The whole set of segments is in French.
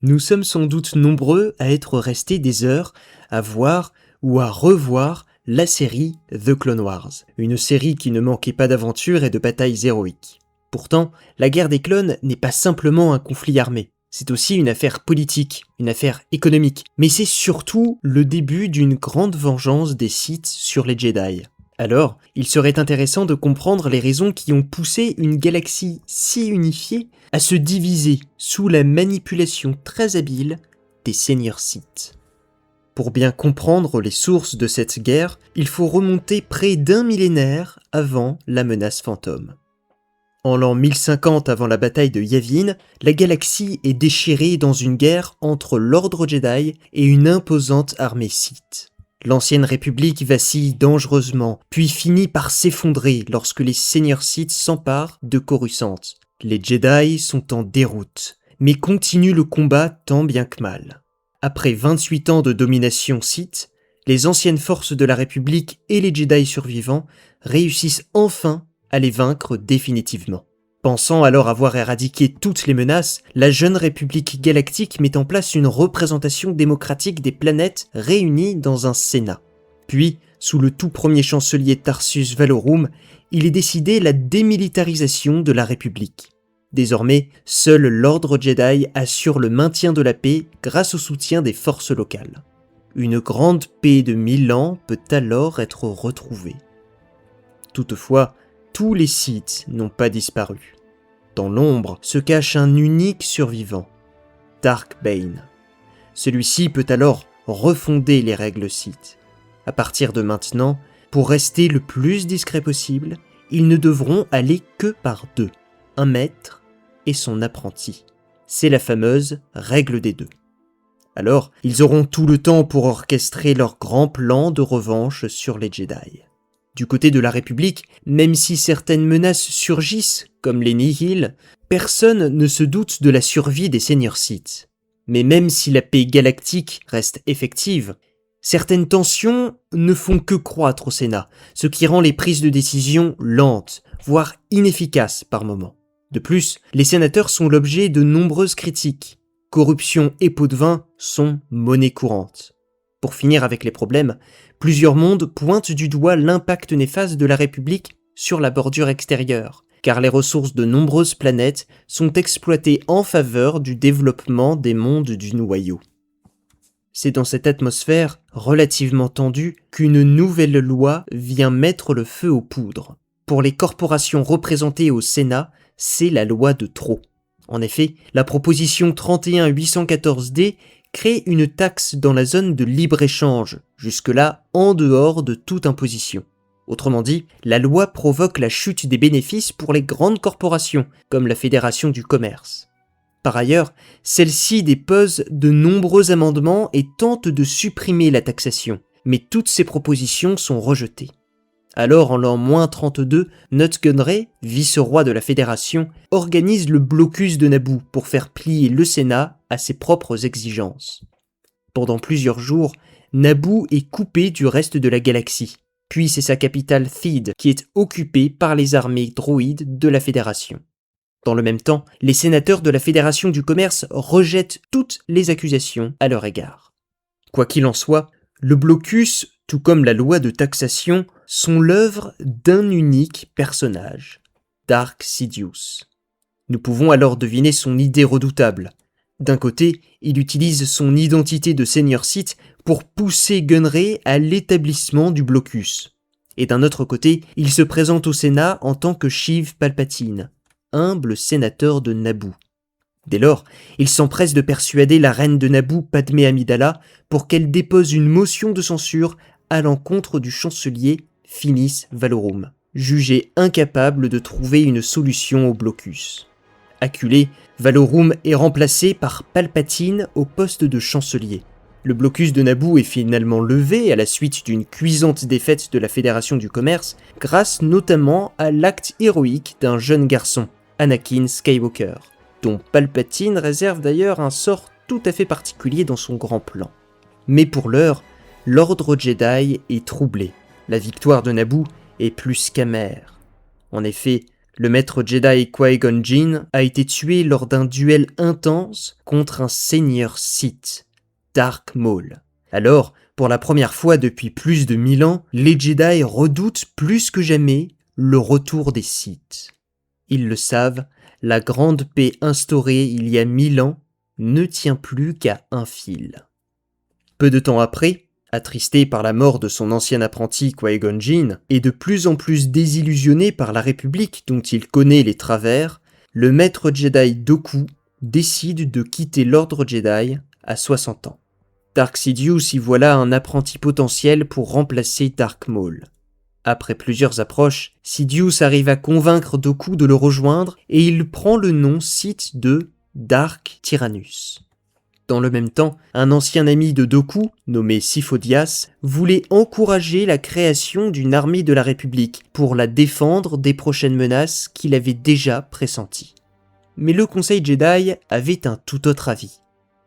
Nous sommes sans doute nombreux à être restés des heures à voir ou à revoir la série The Clone Wars, une série qui ne manquait pas d'aventures et de batailles héroïques. Pourtant, la guerre des clones n'est pas simplement un conflit armé, c'est aussi une affaire politique, une affaire économique, mais c'est surtout le début d'une grande vengeance des Sith sur les Jedi. Alors, il serait intéressant de comprendre les raisons qui ont poussé une galaxie si unifiée à se diviser sous la manipulation très habile des seigneurs Sith. Pour bien comprendre les sources de cette guerre, il faut remonter près d'un millénaire avant la menace fantôme. En l'an 1050 avant la bataille de Yavin, la galaxie est déchirée dans une guerre entre l'Ordre Jedi et une imposante armée Sith. L'ancienne République vacille dangereusement, puis finit par s'effondrer lorsque les seigneurs Sith s'emparent de Coruscant. Les Jedi sont en déroute, mais continuent le combat tant bien que mal. Après 28 ans de domination Sith, les anciennes forces de la République et les Jedi survivants réussissent enfin à les vaincre définitivement. Pensant alors avoir éradiqué toutes les menaces, la jeune République galactique met en place une représentation démocratique des planètes réunies dans un Sénat. Puis, sous le tout premier chancelier Tarsus Valorum, il est décidé la démilitarisation de la République. Désormais, seul l'Ordre Jedi assure le maintien de la paix grâce au soutien des forces locales. Une grande paix de 1000 ans peut alors être retrouvée. Toutefois, tous les Sith n'ont pas disparu. Dans l'ombre se cache un unique survivant, Dark Bane. Celui-ci peut alors refonder les règles Sith. À partir de maintenant, pour rester le plus discret possible, ils ne devront aller que par deux, un maître et son apprenti. C'est la fameuse règle des deux. Alors, ils auront tout le temps pour orchestrer leur grand plan de revanche sur les Jedi. Du côté de la République, même si certaines menaces surgissent, comme les Nihil, personne ne se doute de la survie des seigneurs Sith. Mais même si la paix galactique reste effective, certaines tensions ne font que croître au Sénat, ce qui rend les prises de décision lentes, voire inefficaces par moments. De plus, les sénateurs sont l'objet de nombreuses critiques. Corruption et pots de vin sont monnaie courante. Pour finir avec les problèmes, plusieurs mondes pointent du doigt l'impact néfaste de la République sur la bordure extérieure, car les ressources de nombreuses planètes sont exploitées en faveur du développement des mondes du noyau. C'est dans cette atmosphère relativement tendue qu'une nouvelle loi vient mettre le feu aux poudres. Pour les corporations représentées au Sénat, c'est la loi de trop. En effet, la proposition 31814D crée une taxe dans la zone de libre-échange, jusque-là en dehors de toute imposition. Autrement dit, la loi provoque la chute des bénéfices pour les grandes corporations, comme la Fédération du commerce. Par ailleurs, celle-ci dépose de nombreux amendements et tente de supprimer la taxation, mais toutes ces propositions sont rejetées. Alors, en l'an 32, Nut Gunray, vice-roi de la Fédération, organise le blocus de Naboo pour faire plier le Sénat à ses propres exigences. Pendant plusieurs jours, Naboo est coupé du reste de la galaxie, puis c'est sa capitale Theed qui est occupée par les armées droïdes de la Fédération. Dans le même temps, les sénateurs de la Fédération du commerce rejettent toutes les accusations à leur égard. Quoi qu'il en soit, le blocus, tout comme la loi de taxation, sont l'œuvre d'un unique personnage, Dark Sidious. Nous pouvons alors deviner son idée redoutable. D'un côté, il utilise son identité de seigneur Sith pour pousser Gunray à l'établissement du blocus. Et d'un autre côté, il se présente au Sénat en tant que Sheev Palpatine, humble sénateur de Naboo. Dès lors, il s'empresse de persuader la reine de Naboo, Padmé Amidala, pour qu'elle dépose une motion de censure à l'encontre du chancelier Finis Valorum, jugé incapable de trouver une solution au blocus. Acculé, Valorum est remplacé par Palpatine au poste de chancelier. Le blocus de Naboo est finalement levé à la suite d'une cuisante défaite de la Fédération du commerce, grâce notamment à l'acte héroïque d'un jeune garçon, Anakin Skywalker, dont Palpatine réserve d'ailleurs un sort tout à fait particulier dans son grand plan. Mais pour l'heure, l'Ordre Jedi est troublé. La victoire de Naboo est plus qu'amère. En effet, Le maître Jedi Qui-Gon Jinn a été tué lors d'un duel intense contre un seigneur Sith, Dark Maul. Alors, pour la première fois depuis plus de 1000 ans, les Jedi redoutent plus que jamais le retour des Sith. Ils le savent, la grande paix instaurée il y a 1000 ans ne tient plus qu'à un fil. Peu de temps après, attristé par la mort de son ancien apprenti Qui-Gon Jinn et de plus en plus désillusionné par la République dont il connaît les travers, le maître Jedi Dooku décide de quitter l'ordre Jedi à 60 ans. Dark Sidious y voilà un apprenti potentiel pour remplacer Dark Maul. Après plusieurs approches, Sidious arrive à convaincre Dooku de le rejoindre et il prend le nom Sith de Dark Tyrannus. Dans le même temps, un ancien ami de Dooku, nommé Sifo-Dyas, voulait encourager la création d'une armée de la République pour la défendre des prochaines menaces qu'il avait déjà pressenties. Mais le Conseil Jedi avait un tout autre avis.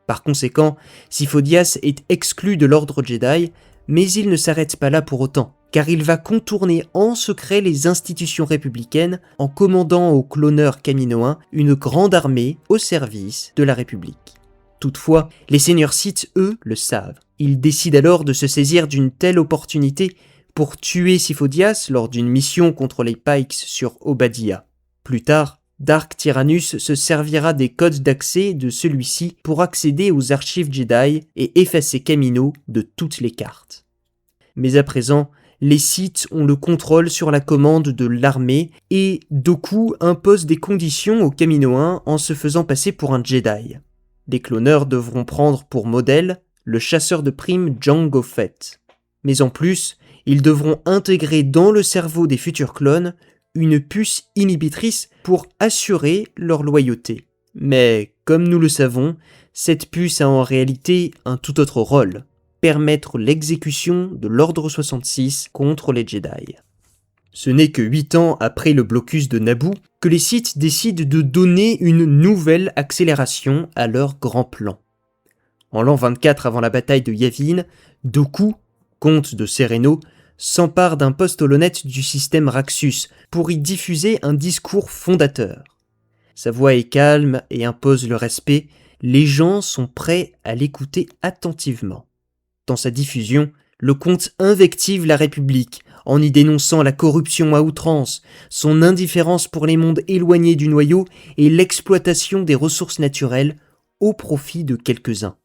Par conséquent, Sifo-Dyas est exclu de l'ordre Jedi, mais il ne s'arrête pas là pour autant, car il va contourner en secret les institutions républicaines en commandant aux cloneurs kaminoans une grande armée au service de la République. Toutefois, les seigneurs Sith, eux, le savent. Ils décident alors de se saisir d'une telle opportunité pour tuer Sifo-Dyas lors d'une mission contre les Pikes sur Obadia. Plus tard, Dark Tyrannus se servira des codes d'accès de celui-ci pour accéder aux archives Jedi et effacer Kamino de toutes les cartes. Mais à présent, les Sith ont le contrôle sur la commande de l'armée et Dooku impose des conditions aux Kaminoans en se faisant passer pour un Jedi. Les cloneurs devront prendre pour modèle le chasseur de primes Jango Fett. Mais en plus, ils devront intégrer dans le cerveau des futurs clones une puce inhibitrice pour assurer leur loyauté. Mais, comme nous le savons, cette puce a en réalité un tout autre rôle, permettre l'exécution de l'Ordre 66 contre les Jedi. Ce n'est que 8 ans après le blocus de Naboo que les Sith décident de donner une nouvelle accélération à leur grand plan. En l'an 24 avant la bataille de Yavin, Dooku, comte de Serenno, s'empare d'un poste holonet du système Raxus pour y diffuser un discours fondateur. Sa voix est calme et impose le respect, les gens sont prêts à l'écouter attentivement. Dans sa diffusion, le comte invective la République en y dénonçant la corruption à outrance, son indifférence pour les mondes éloignés du noyau et l'exploitation des ressources naturelles au profit de quelques-uns.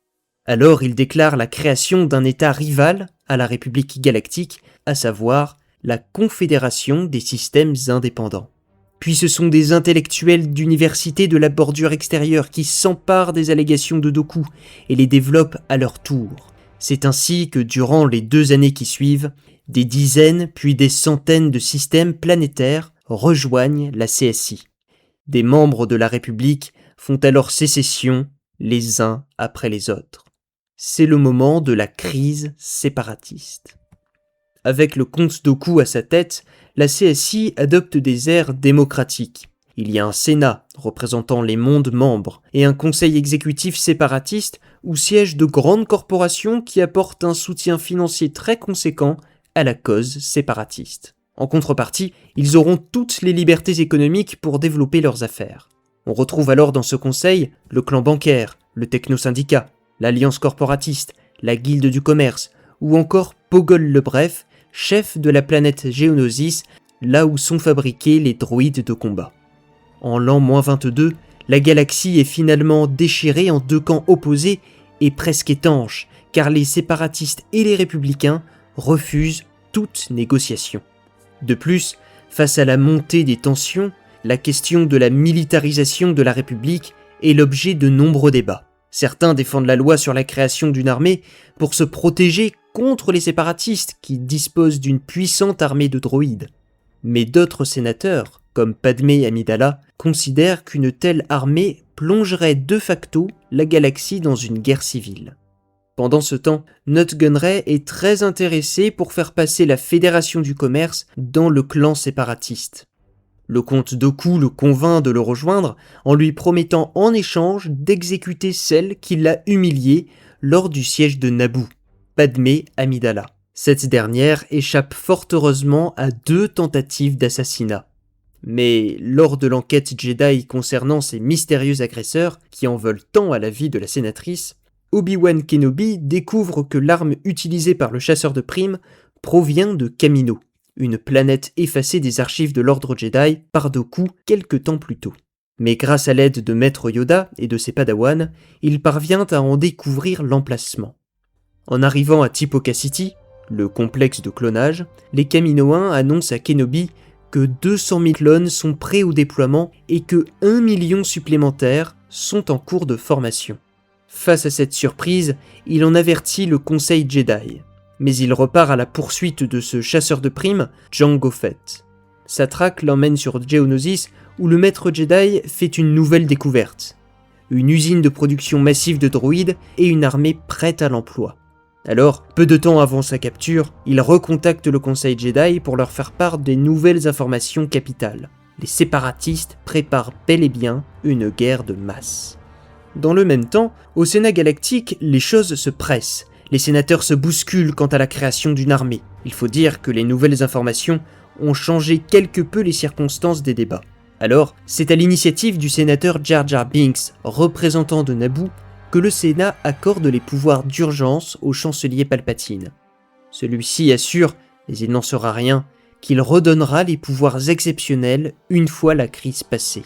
Alors il déclare la création d'un État rival à la République galactique, à savoir la Confédération des systèmes indépendants. Puis ce sont des intellectuels d'université de la bordure extérieure qui s'emparent des allégations de Dooku et les développent à leur tour. C'est ainsi que durant les 2 années qui suivent, des dizaines puis des centaines de systèmes planétaires rejoignent la CSI. Des membres de la République font alors sécession les uns après les autres. C'est le moment de la crise séparatiste. Avec le comte Dooku à sa tête, la CSI adopte des airs démocratiques. Il y a un Sénat représentant les mondes membres et un conseil exécutif séparatiste où siègent de grandes corporations qui apportent un soutien financier très conséquent à la cause séparatiste. En contrepartie, ils auront toutes les libertés économiques pour développer leurs affaires. On retrouve alors dans ce conseil le clan bancaire, le technosyndicat, l'alliance corporatiste, la guilde du commerce, ou encore Pogol le Bref, chef de la planète Geonosis, là où sont fabriqués les droïdes de combat. En l'an -22, la galaxie est finalement déchirée en 2 camps opposés et presque étanches, car les séparatistes et les républicains refusent toute négociation. De plus, face à la montée des tensions, la question de la militarisation de la République est l'objet de nombreux débats. Certains défendent la loi sur la création d'une armée pour se protéger contre les séparatistes qui disposent d'une puissante armée de droïdes. Mais d'autres sénateurs, comme Padmé Amidala, considèrent qu'une telle armée plongerait de facto la galaxie dans une guerre civile. Pendant ce temps, Nut Gunray est très intéressé pour faire passer la Fédération du Commerce dans le clan séparatiste. Le comte Dooku le convainc de le rejoindre en lui promettant en échange d'exécuter celle qui l'a humilié lors du siège de Naboo, Padmé Amidala. Cette dernière échappe fort heureusement à 2 tentatives d'assassinat. Mais lors de l'enquête Jedi concernant ces mystérieux agresseurs qui en veulent tant à la vie de la sénatrice, Obi-Wan Kenobi découvre que l'arme utilisée par le chasseur de primes provient de Kamino, une planète effacée des archives de l'Ordre Jedi par Dooku quelque temps plus tôt. Mais grâce à l'aide de Maître Yoda et de ses padawans, il parvient à en découvrir l'emplacement. En arrivant à Tipoca City, le complexe de clonage, les Kaminoans annoncent à Kenobi que 200 000 clones sont prêts au déploiement et que 1 million supplémentaires sont en cours de formation. Face à cette surprise, il en avertit le Conseil Jedi. Mais il repart à la poursuite de ce chasseur de primes, Jango Fett. Sa traque l'emmène sur Geonosis où le maître Jedi fait une nouvelle découverte. Une usine de production massive de droïdes et une armée prête à l'emploi. Alors, peu de temps avant sa capture, il recontacte le Conseil Jedi pour leur faire part des nouvelles informations capitales. Les séparatistes préparent bel et bien une guerre de masse. Dans le même temps, au Sénat galactique, les choses se pressent. Les sénateurs se bousculent quant à la création d'une armée. Il faut dire que les nouvelles informations ont changé quelque peu les circonstances des débats. Alors, c'est à l'initiative du sénateur Jar Jar Binks, représentant de Naboo, que le Sénat accorde les pouvoirs d'urgence au chancelier Palpatine. Celui-ci assure, mais il n'en sera rien, qu'il redonnera les pouvoirs exceptionnels une fois la crise passée.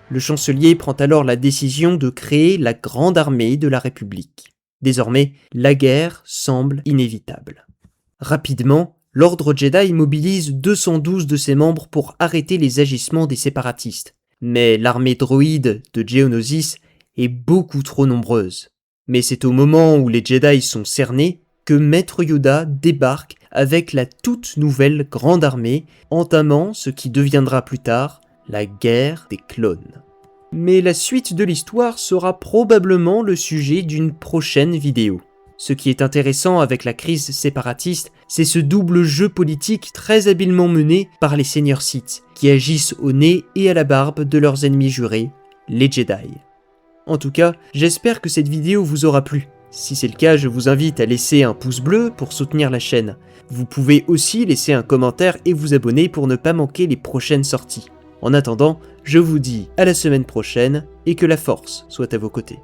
Le chancelier prend alors la décision de créer la Grande Armée de la République. Désormais, la guerre semble inévitable. Rapidement, l'Ordre Jedi mobilise 212 de ses membres pour arrêter les agissements des séparatistes. Mais l'armée droïde de Geonosis est beaucoup trop nombreuse. Mais c'est au moment où les Jedi sont cernés que Maître Yoda débarque avec la toute nouvelle grande armée, entamant ce qui deviendra plus tard la guerre des clones. Mais la suite de l'histoire sera probablement le sujet d'une prochaine vidéo. Ce qui est intéressant avec la crise séparatiste, c'est ce double jeu politique très habilement mené par les seigneurs Sith, qui agissent au nez et à la barbe de leurs ennemis jurés, les Jedi. En tout cas, j'espère que cette vidéo vous aura plu. Si c'est le cas, je vous invite à laisser un pouce bleu pour soutenir la chaîne. Vous pouvez aussi laisser un commentaire et vous abonner pour ne pas manquer les prochaines sorties. En attendant, je vous dis à la semaine prochaine et que la force soit à vos côtés.